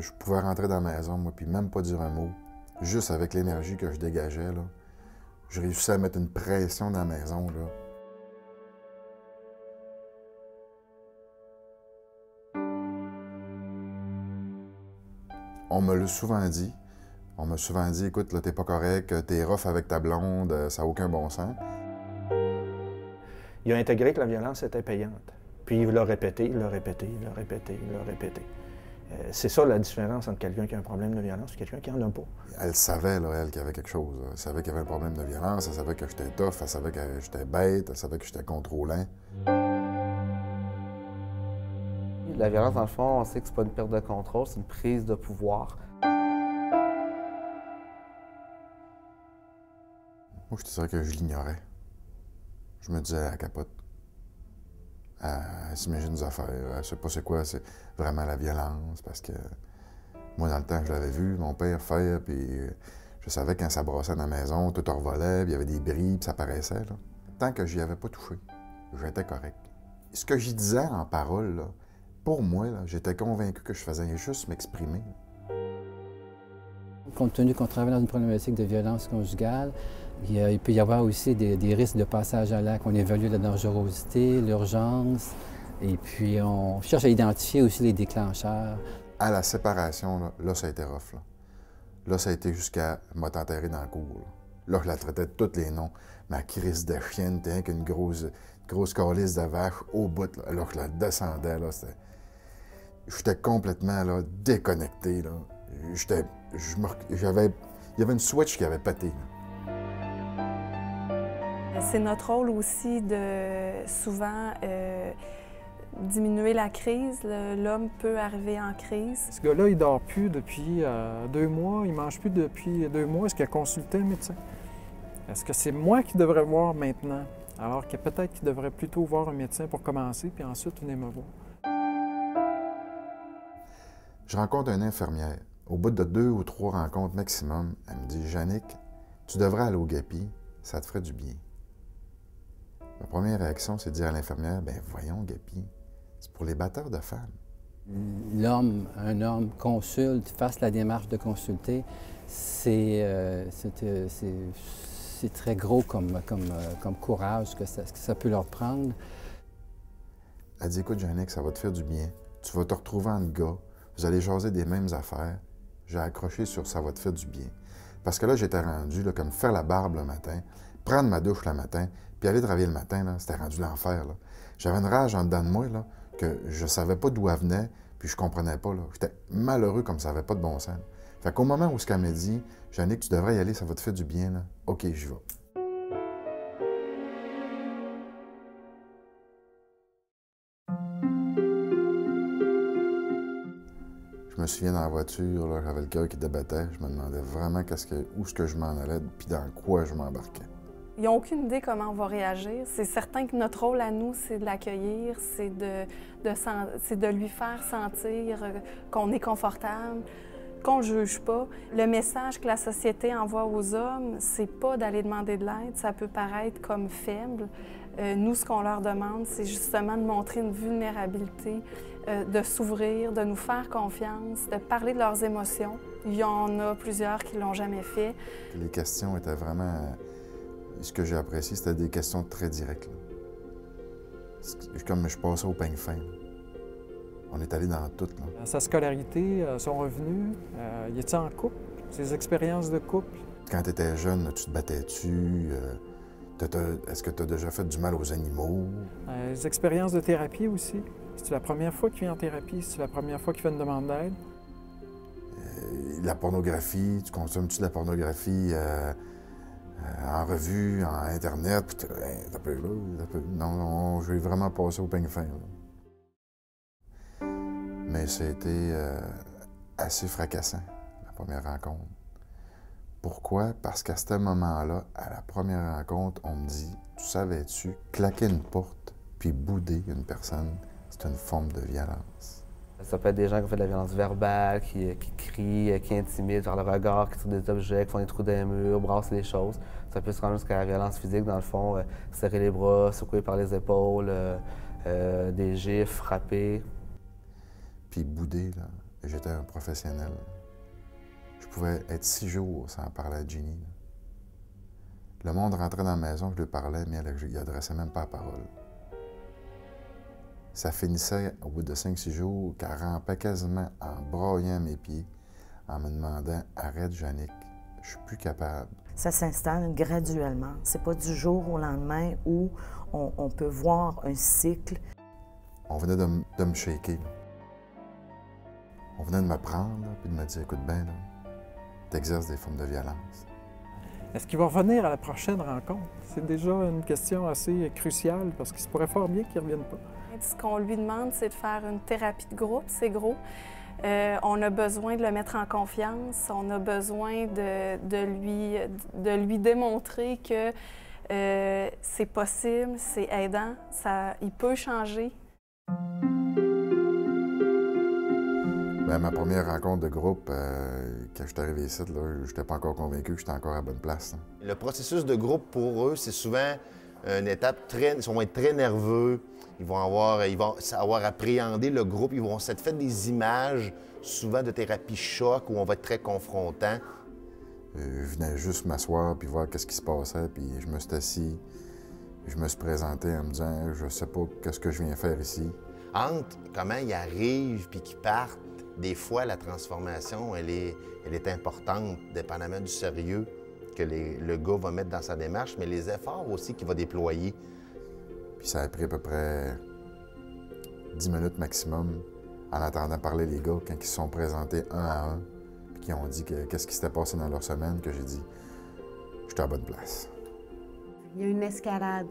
Je pouvais rentrer dans la maison, moi, puis même pas dire un mot. Juste avec l'énergie que je dégageais, là, je réussissais à mettre une pression dans la maison, là. On me l'a souvent dit. On m'a souvent dit, écoute, là, t'es pas correct, t'es rough avec ta blonde, ça n'a aucun bon sens. Il a intégré que la violence était payante. Puis il l'a répété, il l'a répété, il l'a répété, il l'a répété. C'est ça la différence entre quelqu'un qui a un problème de violence et quelqu'un qui n'en a pas. Elle savait, là, elle, qu'il y avait quelque chose. Elle savait qu'il y avait un problème de violence, elle savait que j'étais tough, elle savait que j'étais bête, elle savait que j'étais contrôlant. La violence, dans le fond, on sait que c'est pas une perte de contrôle, c'est une prise de pouvoir. Moi, je te dirais que je l'ignorais. Je me disais, elle capote. Elle s'imagine des affaires. Elle sait pas c'est quoi, c'est vraiment la violence. Parce que moi, dans le temps, je l'avais vu, mon père faire, puis je savais quand ça brassait dans la maison, tout revolait, puis il y avait des bris, puis ça paraissait, là. Tant que j'y avais pas touché, j'étais correct. Ce que j'y disais en parole, là, pour moi, j'étais convaincu que je faisais juste m'exprimer. Compte tenu qu'on travaille dans une problématique de violence conjugale, il peut y avoir aussi des risques de passage à l'acte. On évalue la dangerosité, l'urgence, et puis on cherche à identifier aussi les déclencheurs. À la séparation, là ça a été rough. Là, ça a été jusqu'à m'enterrer dans le cour. Là, je la traitais de tous les noms. Ma crise de chienne, t'es qu'une grosse calice de vache au bout. Là, je la descendais. Là, j'étais complètement là, déconnecté. Là. Il y avait une switch qui avait pété. Là. C'est notre rôle aussi de souvent diminuer la crise. L'homme peut arriver en crise. Ce gars-là, il dort plus depuis 2 mois, il mange plus depuis 2 mois. Est-ce qu'il a consulté un médecin? Est-ce que c'est moi qui devrais voir maintenant? Alors que peut-être qu'il devrait plutôt voir un médecin pour commencer, puis ensuite venir me voir. Je rencontre une infirmière. Au bout de 2 ou 3 rencontres maximum, elle me dit « Jannick, tu devrais aller au Gapi, ça te ferait du bien. » Ma première réaction, c'est de dire à l'infirmière, « Ben voyons, Gapi, c'est pour les batteurs de femmes. » Un homme consulte, fasse la démarche de consulter, c'est très gros comme courage que ça peut leur prendre. Elle dit, « Écoute, Jannick, ça va te faire du bien. Tu vas te retrouver en gars, vous allez jaser des mêmes affaires. » J'ai accroché sur « ça va te faire du bien ». Parce que là, j'étais rendu là, comme faire la barbe le matin, prendre ma douche le matin, puis aller travailler le matin, c'était rendu l'enfer. J'avais une rage en dedans de moi là, que je savais pas d'où elle venait, puis je comprenais pas. J'étais malheureux comme ça n'avait pas de bon sens. Fait qu'au moment où ce qu'elle m'a dit, « Jannick, tu devrais y aller, ça va te faire du bien. » Là. OK, j'y vais. Je me souviens dans la voiture, là, j'avais le cœur qui débattait. Je me demandais vraiment où est-ce que je m'en allais, puis dans quoi je m'embarquais. Ils n'ont aucune idée comment on va réagir. C'est certain que notre rôle à nous, c'est de l'accueillir, c'est de lui faire sentir qu'on est confortable, qu'on ne juge pas. Le message que la société envoie aux hommes, c'est pas d'aller demander de l'aide. Ça peut paraître comme faible. Nous, ce qu'on leur demande, c'est justement de montrer une vulnérabilité, de s'ouvrir, de nous faire confiance, de parler de leurs émotions. Il y en a plusieurs qui ne l'ont jamais fait. Les questions étaient vraiment... Ce que j'ai apprécié, c'était des questions très directes. Là. Comme je passais au peigne fin. Là. On est allé dans tout. Là. Sa scolarité, son revenu, il était en couple, ses expériences de couple. Quand tu étais jeune, tu te battais-tu? Est-ce que tu as déjà fait du mal aux animaux? Les expériences de thérapie aussi. C'est la première fois qu'il vient en thérapie? C'est la première fois qu'il fait une demande d'aide? La pornographie, tu consommes-tu de la pornographie en revue, en Internet? Non, je vais vraiment passer au peigne fin. Là. Mais ça a été assez fracassant, la première rencontre. Pourquoi? Parce qu'à ce moment-là, à la première rencontre, on me dit, tu savais-tu, claquer une porte puis bouder une personne, c'est une forme de violence. Ça peut être des gens qui ont fait de la violence verbale, qui crient, qui intimident par le regard, qui tirent des objets, qui font des trous dans les murs, brasser des choses. Ça peut se rendre jusqu'à la violence physique, dans le fond, serrer les bras, secouer par les épaules, des gifs, frapper. Puis bouder, là. j'étais un professionnel. Je pouvais être 6 jours sans parler à Ginny. Le monde rentrait dans la maison, je lui parlais, mais elle n'y adressait même pas la parole. Ça finissait, au bout de 5-6 jours, qu'elle rampait quasiment en broyant mes pieds, en me demandant « Arrête, Jannick, je suis plus capable. » Ça s'installe graduellement. C'est pas du jour au lendemain où on peut voir un cycle. On venait de me shaker. Là. On venait de me prendre, là, puis de me dire « Écoute bien, tu exerces des formes de violence. » Est-ce qu'il va revenir à la prochaine rencontre? C'est déjà une question assez cruciale parce qu'il se pourrait fort bien qu'il ne revienne pas. Ce qu'on lui demande, c'est de faire une thérapie de groupe, c'est gros. On a besoin de le mettre en confiance, on a besoin de lui démontrer que c'est possible, c'est aidant, il peut changer. Bien, ma première rencontre de groupe, quand je suis arrivé ici, je n'étais pas encore convaincu que j'étais encore à la bonne place. Là. Le processus de groupe, pour eux, c'est souvent une étape ils vont être très nerveux, ils vont savoir appréhender le groupe, ils vont s'être fait des images, souvent de thérapie choc, où on va être très confrontant. Je venais juste m'asseoir puis voir qu'est-ce qui se passait, puis je me suis assis, je me suis présenté en me disant « Je sais pas qu'est-ce que je viens faire ici. » Entre comment ils arrivent puis qu'ils partent, des fois, la transformation, elle est importante, dépendamment du sérieux que le gars va mettre dans sa démarche, mais les efforts aussi qu'il va déployer. Puis ça a pris à peu près 10 minutes maximum en attendant parler les gars quand ils se sont présentés un à un, puis qui ont dit qu'est-ce qui s'était passé dans leur semaine, que j'ai dit « J'étais à la bonne place. » Il y a une escalade.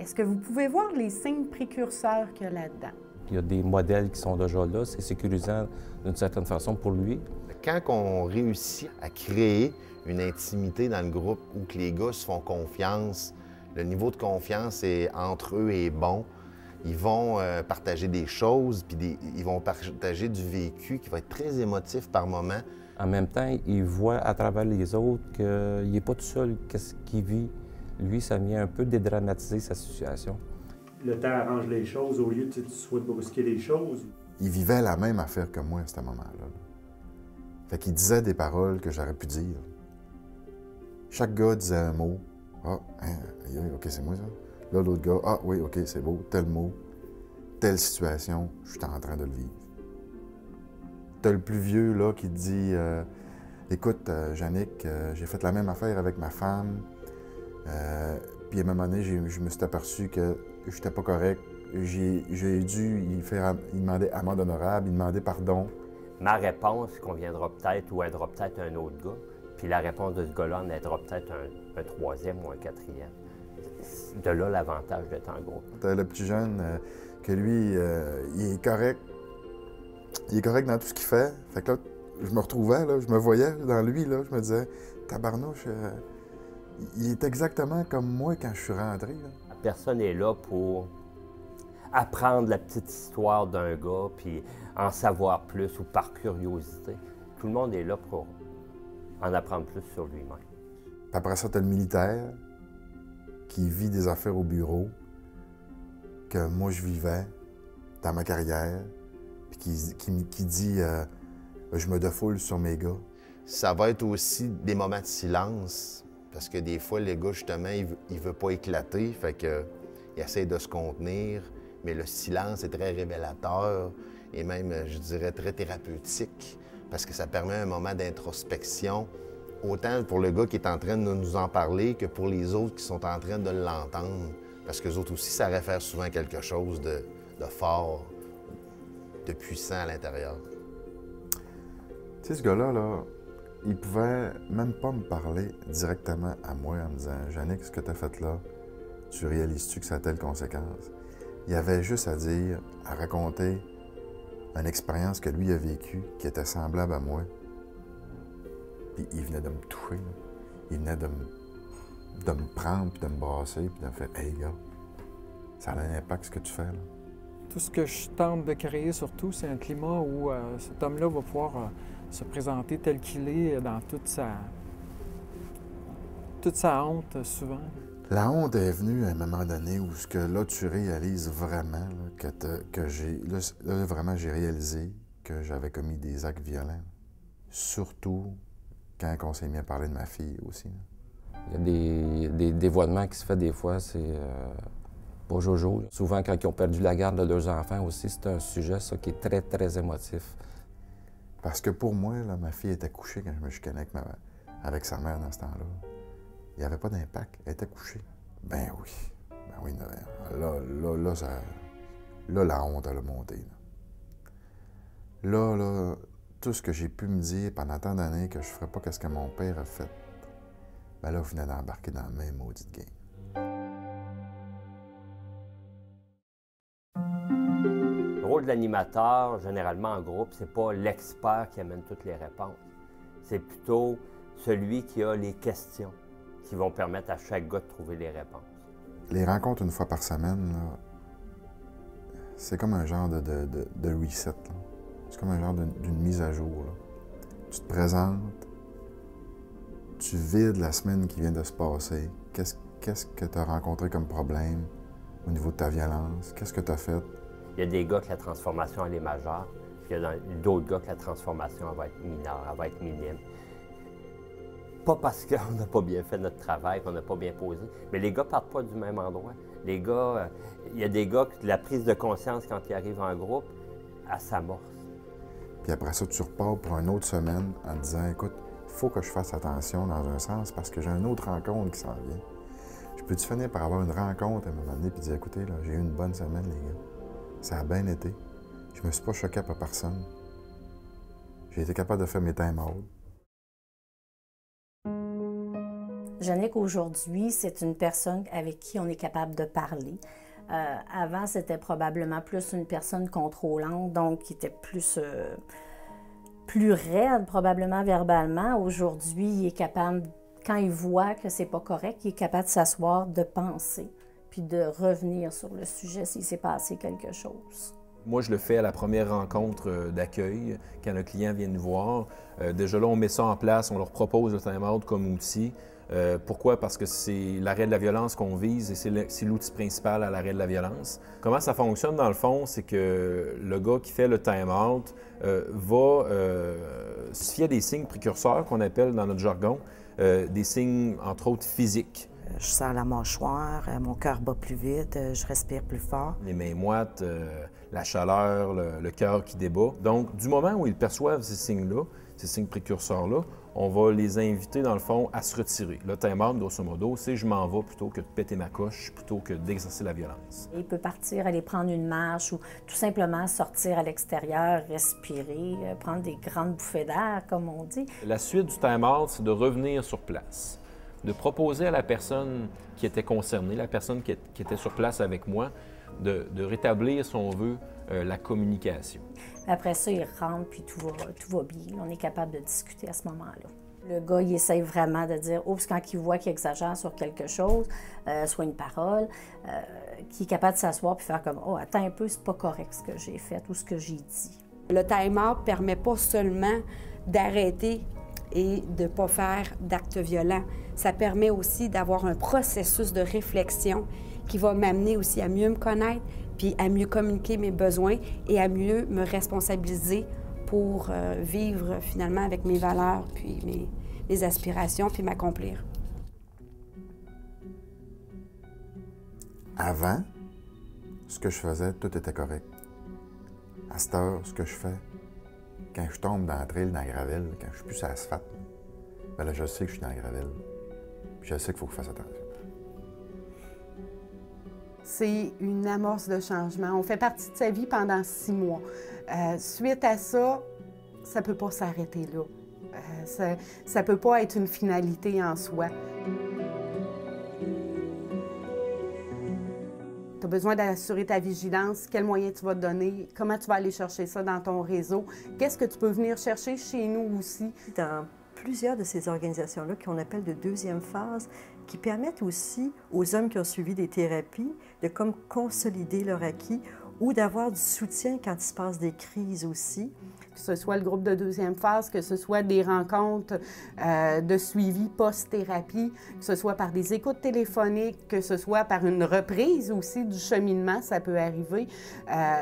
Est-ce que vous pouvez voir les signes précurseurs qu'il y a là-dedans? Il y a des modèles qui sont déjà là, c'est sécurisant d'une certaine façon pour lui. Quand on réussit à créer une intimité dans le groupe où que les gars se font confiance, le niveau de confiance entre eux est bon, ils vont partager des choses, puis ils vont partager du vécu qui va être très émotif par moment. En même temps, il voit à travers les autres qu'il n'est pas tout seul, qu'est-ce qu'il vit. Lui, ça vient un peu dédramatiser sa situation. Le temps arrange les choses au lieu de tu souhaites brusquer les choses. Il vivait la même affaire que moi à ce moment-là. Fait qu'il disait des paroles que j'aurais pu dire. Chaque gars disait un mot. Ah, hein, OK, c'est moi ça. Là, l'autre gars, ah oui, OK, c'est beau, tel mot, telle situation, je suis en train de le vivre. T'as le plus vieux, là, qui te dit écoute, Jannick, j'ai fait la même affaire avec ma femme. Puis à un moment donné, je me suis aperçu que je n'étais pas correct. J'ai dû y demander amende honorable, y demander pardon. Ma réponse conviendra peut-être ou aidera peut-être un autre gars. Puis la réponse de ce gars-là en aidera peut-être un troisième ou un quatrième. De là, l'avantage d'être en groupe. T'as le petit jeune que lui, il est correct. Il est correct dans tout ce qu'il fait. Fait que là, je me retrouvais, là, je me voyais dans lui, là, je me disais, tabarnouche, il est exactement comme moi quand je suis rentré. Là. Personne n'est là pour apprendre la petite histoire d'un gars puis en savoir plus ou par curiosité. Tout le monde est là pour en apprendre plus sur lui-même. Après ça, tu as le militaire qui vit des affaires au bureau que moi je vivais dans ma carrière puis qui dit je me défoule sur mes gars. Ça va être aussi des moments de silence. Parce que des fois, le gars, justement, il ne veut pas éclater, fait qu'il essaie de se contenir, mais le silence est très révélateur et même, je dirais, très thérapeutique, parce que ça permet un moment d'introspection, autant pour le gars qui est en train de nous en parler que pour les autres qui sont en train de l'entendre, parce qu'eux autres aussi, ça réfère souvent à quelque chose de fort, de puissant à l'intérieur. Tu sais, ce gars-là, là, il pouvait même pas me parler directement à moi en me disant « Jannick, ce que tu as fait là, tu réalises-tu que ça a telle conséquence? » Il avait juste à dire, à raconter une expérience que lui a vécue qui était semblable à moi. Puis il venait de me toucher. Là. Il venait de me prendre, puis de me brasser, puis de me faire « Hey, gars, ça a un impact ce que tu fais. » là. Tout ce que je tente de créer, surtout, c'est un climat où cet homme-là va pouvoir se présenter tel qu'il est dans toute sa honte, souvent. La honte est venue à un moment donné où là, tu réalises vraiment là, que vraiment, j'ai réalisé que j'avais commis des actes violents. Surtout quand on s'est mis à parler de ma fille aussi. Il y a des dévoilements qui se font des fois, c'est pas jojo. Là. Souvent, quand ils ont perdu la garde de leurs enfants aussi, c'est un sujet, ça, qui est très, très émotif. Parce que pour moi, là, ma fille était couchée quand je me chicanais avec sa mère dans ce temps-là. Il n'y avait pas d'impact, elle était couchée. Ben oui, là, la honte, elle a monté. Là, tout ce que j'ai pu me dire pendant tant d'années que je ne ferais pas ce que mon père a fait, ben là, vous venez d'embarquer dans la même maudite game. Le rôle de l'animateur, généralement en groupe, c'est pas l'expert qui amène toutes les réponses. C'est plutôt celui qui a les questions qui vont permettre à chaque gars de trouver les réponses. Les rencontres une fois par semaine, c'est comme un genre de reset. Là. C'est comme un genre d'une mise à jour. Là. Tu te présentes, tu vides la semaine qui vient de se passer. Qu'est-ce que tu as rencontré comme problème au niveau de ta violence? Qu'est-ce que tu as fait? Il y a des gars que la transformation, elle est majeure, puis il y a d'autres gars que la transformation, elle va être mineure, elle va être minime. Pas parce qu'on n'a pas bien fait notre travail, qu'on n'a pas bien posé, mais les gars ne partent pas du même endroit. Les gars, il y a des gars que la prise de conscience, quand ils arrivent en groupe, elle s'amorce. Puis après ça, tu repars pour une autre semaine en te disant, écoute, il faut que je fasse attention dans un sens parce que j'ai une autre rencontre qui s'en vient. Je peux-tu finir par avoir une rencontre à un moment donné puis dire, écoutez, là, j'ai eu une bonne semaine, les gars. Ça a bien été. Je me suis pas choqué par personne. J'ai été capable de faire mes time-out. Yannick, aujourd'hui, c'est une personne avec qui on est capable de parler. Avant, c'était probablement plus une personne contrôlante, donc qui était plus raide, probablement verbalement. Aujourd'hui, il est capable, quand il voit que c'est pas correct, il est capable de s'asseoir, de penser, puis de revenir sur le sujet s'il s'est passé quelque chose. Moi, je le fais à la première rencontre d'accueil, quand le client vient nous voir. Déjà là, on met ça en place, on leur propose le time-out comme outil. Pourquoi? Parce que c'est l'arrêt de la violence qu'on vise et c'est l'outil principal à l'arrêt de la violence. Comment ça fonctionne dans le fond? C'est que le gars qui fait le time-out va se fier à des signes précurseurs qu'on appelle dans notre jargon, des signes entre autres physiques. Je sens la mâchoire, mon cœur bat plus vite, je respire plus fort. Les mains moites, la chaleur, le cœur qui débat. Donc, du moment où ils perçoivent ces signes-là, ces signes précurseurs-là, on va les inviter, dans le fond, à se retirer. Le time-out, grosso modo, c'est je m'en vais plutôt que de péter ma coche, plutôt que d'exercer la violence. Il peut partir, aller prendre une marche ou tout simplement sortir à l'extérieur, respirer, prendre des grandes bouffées d'air, comme on dit. La suite du time-out, c'est de revenir sur place, de proposer à la personne qui était concernée, la personne qui était sur place avec moi, de rétablir, si on veut, la communication. Après ça, il rentre, puis tout va bien. On est capable de discuter à ce moment-là. Le gars, il essaye vraiment de dire, oups, quand il voit qu'il exagère sur quelque chose, soit une parole, qu'il est capable de s'asseoir puis faire comme, oh, attends un peu, c'est pas correct ce que j'ai fait ou ce que j'ai dit. Le time-out ne permet pas seulement d'arrêter et de ne pas faire d'actes violents. Ça permet aussi d'avoir un processus de réflexion qui va m'amener aussi à mieux me connaître, puis à mieux communiquer mes besoins et à mieux me responsabiliser pour vivre finalement avec mes valeurs, puis mes aspirations, puis m'accomplir. Avant, ce que je faisais, tout était correct. À cette heure, ce que je fais, quand je tombe dans la trail, dans la gravelle, quand je suis plus sur l'asphalte, bien là, je sais que je suis dans la gravelle. Puis je sais qu'il faut que je fasse attention. C'est une amorce de changement. On fait partie de sa vie pendant 6 mois. Suite à ça, ça ne peut pas s'arrêter là. Ça ne peut pas être une finalité en soi. Tu as besoin d'assurer ta vigilance, quels moyens tu vas te donner, comment tu vas aller chercher ça dans ton réseau, qu'est-ce que tu peux venir chercher chez nous aussi. Dans plusieurs de ces organisations-là qu'on appelle de deuxième phase, qui permettent aussi aux hommes qui ont suivi des thérapies de comme consolider leur acquis ou d'avoir du soutien quand il se passe des crises aussi. que ce soit le groupe de deuxième phase, que ce soit des rencontres de suivi post-thérapie, que ce soit par des écoutes téléphoniques, que ce soit par une reprise aussi du cheminement, ça peut arriver.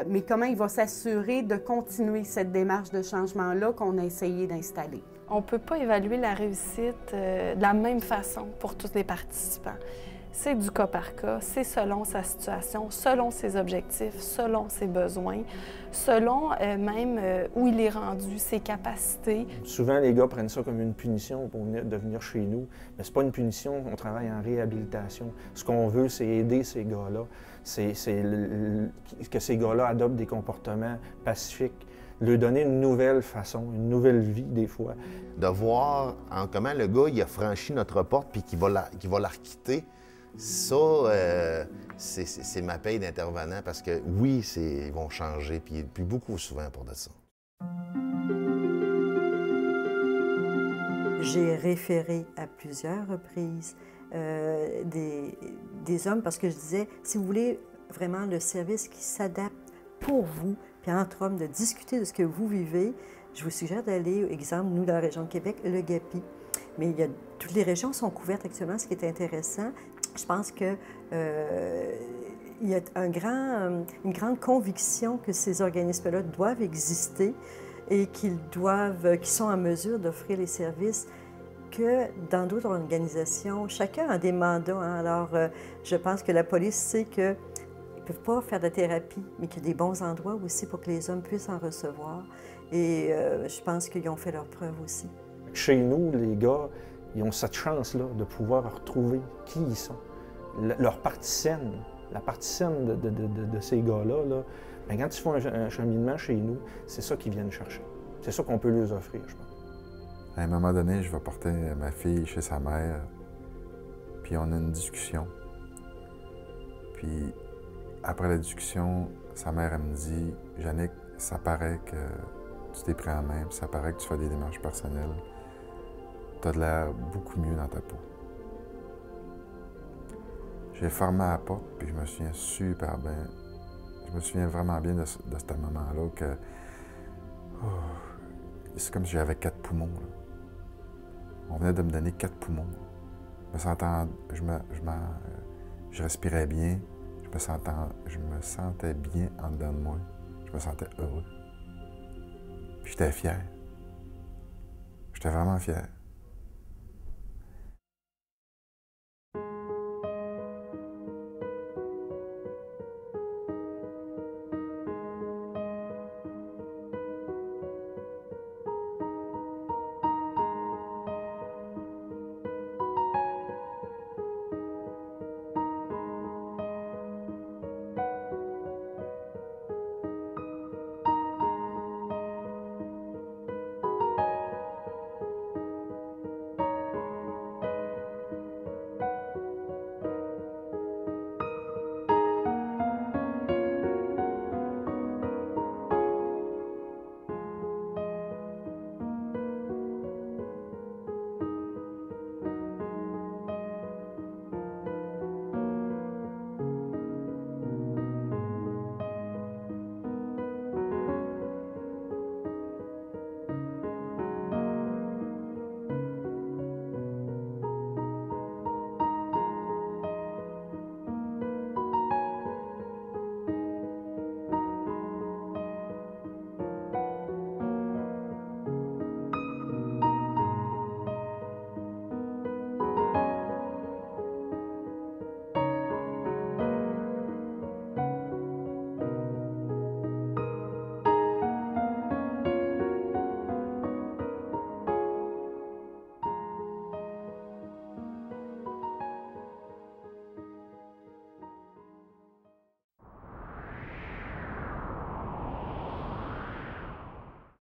Mais comment il va s'assurer de continuer cette démarche de changement-là qu'on a essayé d'installer? On ne peut pas évaluer la réussite de la même façon pour tous les participants. C'est du cas par cas, c'est selon sa situation, selon ses objectifs, selon ses besoins, selon même où il est rendu, ses capacités. Souvent, les gars prennent ça comme une punition de venir chez nous, mais c'est pas une punition, on travaille en réhabilitation. Ce qu'on veut, c'est aider ces gars-là, que ces gars-là adoptent des comportements pacifiques, leur donner une nouvelle façon, une nouvelle vie des fois. De voir comment le gars il a franchi notre porte puis qu'il va la requitter, ça, c'est ma paye d'intervenant parce que oui, ils vont changer, puis beaucoup souvent pour de ça. J'ai référé à plusieurs reprises des hommes parce que je disais, si vous voulez vraiment le service qui s'adapte pour vous, puis entre hommes, de discuter de ce que vous vivez, je vous suggère d'aller, exemple, nous, dans la région de Québec, le GAPI. Mais toutes les régions sont couvertes actuellement, ce qui est intéressant. Je pense qu'il y a une grande conviction que ces organismes-là doivent exister et qu'ils sont en mesure d'offrir les services que dans d'autres organisations. Chacun a des mandats. Hein? Alors, je pense que la police sait qu'ils ne peuvent pas faire de thérapie, mais qu'il y a des bons endroits aussi pour que les hommes puissent en recevoir. Et je pense qu'ils ont fait leur preuve aussi. Chez nous, les gars, ils ont cette chance-là de pouvoir retrouver qui ils sont. Leur partie saine, la partie saine de ces gars-là, bien, quand ils font un cheminement chez nous, c'est ça qu'ils viennent chercher. C'est ça qu'on peut leur offrir, je pense. À un moment donné, je vais porter ma fille chez sa mère, puis on a une discussion. Puis après la discussion, sa mère, elle me dit « Yannick, ça paraît que tu t'es pris en main, ça paraît que tu fais des démarches personnelles. Tu as de l'air beaucoup mieux dans ta peau. » J'ai fermé la porte, puis je me souviens super bien. Je me souviens vraiment bien de ce moment-là que... Oh, c'est comme si j'avais 4 poumons. Là. On venait de me donner 4 poumons. Je respirais bien. Je me sentais bien en dedans de moi. Je me sentais heureux. Puis j'étais fier. J'étais vraiment fier.